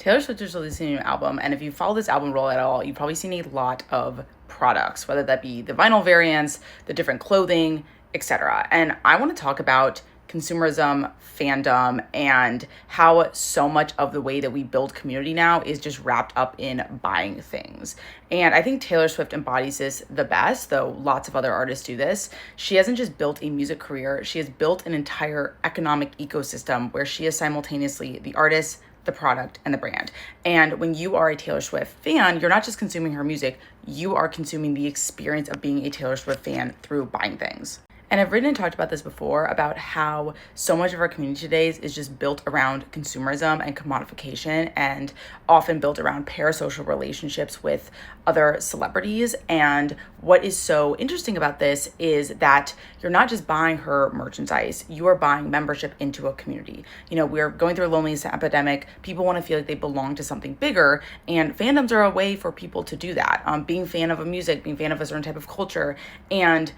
Taylor Swift is releasing a new album, and if you follow this album roll at all, you've probably seen a lot of products, whether that be the vinyl variants, the different clothing, etc. And I want to talk about consumerism, fandom, and how so much of the way that we build community now is just wrapped up in buying things. And I think Taylor Swift embodies this the best, though lots of other artists do this. She hasn't just built a music career, she has built an entire economic ecosystem where she is simultaneously the artist, the product, and the brand. And when you are a Taylor Swift fan, you're not just consuming her music, you are consuming the experience of being a Taylor Swift fan through buying things. And I've written and talked about this before about how so much of our community today is just built around consumerism and commodification, and often built around parasocial relationships with other celebrities. And what is so interesting about this is that you're not just buying her merchandise, you are buying membership into a community. You know, we're going through a loneliness epidemic. People want to feel like they belong to something bigger, and fandoms are a way for people to do that. Being a fan of a music, being a fan of a certain type of culture, and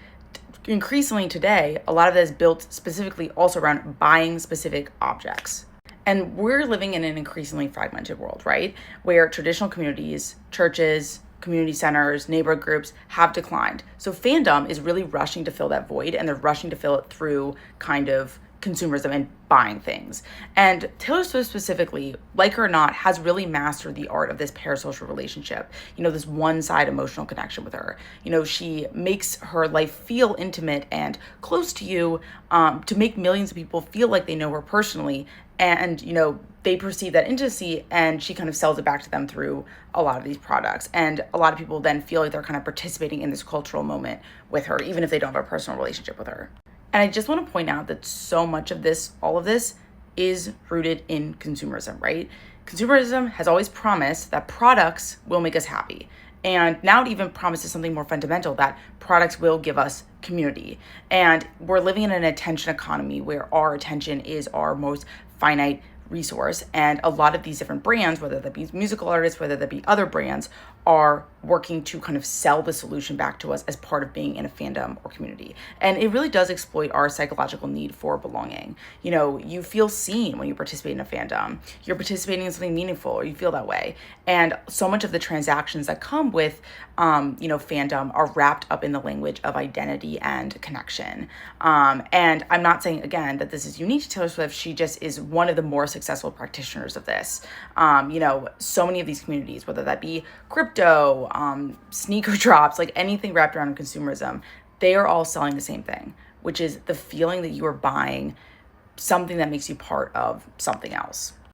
increasingly today, a lot of that is built specifically also around buying specific objects. And we're living in an increasingly fragmented world, right? Where traditional communities, churches, community centers, neighborhood groups have declined. So fandom is really rushing to fill that void, and they're rushing to fill it through kind of consumerism and buying things. And Taylor Swift specifically, like her or not, has really mastered the art of this parasocial relationship, you know, this one-side emotional connection with her. You know, she makes her life feel intimate and close to you, to make millions of people feel like they know her personally, and, you know, they perceive that intimacy, and she kind of sells it back to them through a lot of these products. And a lot of people then feel like they're kind of participating in this cultural moment with her, even if they don't have a personal relationship with her. And I just want to point out that so much of this, all of this, is rooted in consumerism, right? Consumerism has always promised that products will make us happy. And now it even promises something more fundamental, that products will give us community. And we're living in an attention economy where our attention is our most finite resource. And a lot of these different brands, whether that be musical artists, whether that be other brands, are working to kind of sell the solution back to us as part of being in a fandom or community. And it really does exploit our psychological need for belonging. You know, you feel seen when you participate in a fandom. You're participating in something meaningful, or you feel that way. And so much of the transactions that come with, fandom are wrapped up in the language of identity and connection. And I'm not saying, again, that this is unique to Taylor Swift. She just is one of the more successful practitioners of this. So many of these communities, whether that be crypto, sneaker drops, like anything wrapped around consumerism, they are all selling the same thing, which is the feeling that you are buying something that makes you part of something else.